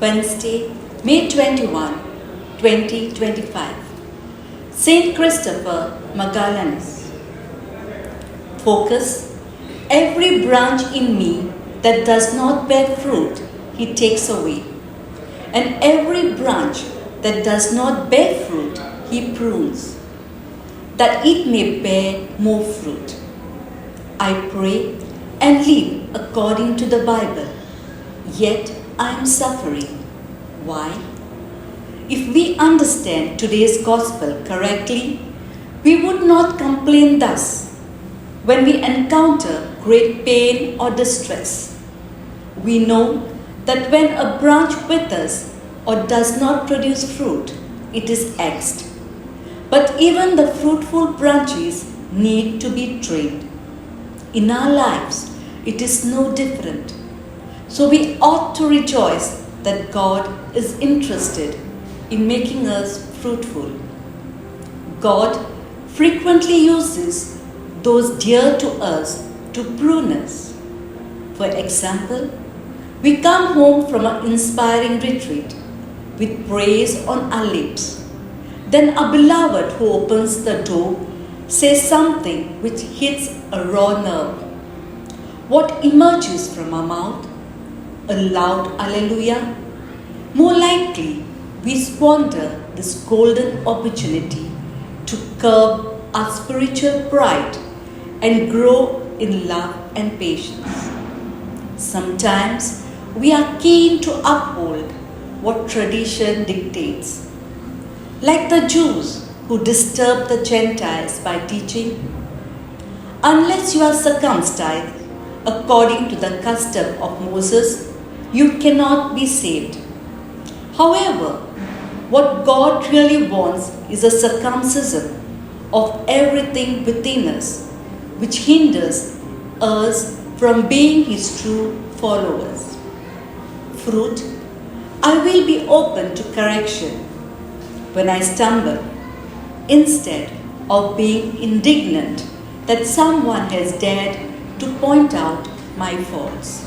Wednesday, May 21, 2025. Saint Christopher Magalhaes. Focus. Every branch in me that does not bear fruit, he takes away. And every branch that does not bear fruit, he prunes, that it may bear more fruit. I pray and live according to the Bible, yet I am suffering. Why? If we understand today's gospel correctly, we would not complain thus when we encounter great pain or distress. We know that when a branch withers or does not produce fruit, it is axed. But even the fruitful branches need to be trimmed. In our lives, it is no different. So we ought to rejoice that God is interested in making us fruitful. God frequently uses those dear to us to prune us. For example, we come home from an inspiring retreat with praise on our lips. Then a beloved who opens the door says something which hits a raw nerve. What emerges from our mouth? A loud Alleluia? More likely, we squander this golden opportunity to curb our spiritual pride and grow in love and patience. Sometimes we are keen to uphold what tradition dictates, like the Jews who disturbed the Gentiles by teaching, unless you are circumcised according to the custom of Moses, you cannot be saved. However, what God really wants is a circumcision of everything within us, which hinders us from being His true followers. Fruit. I will be open to correction when I stumble, instead of being indignant that someone has dared to point out my faults.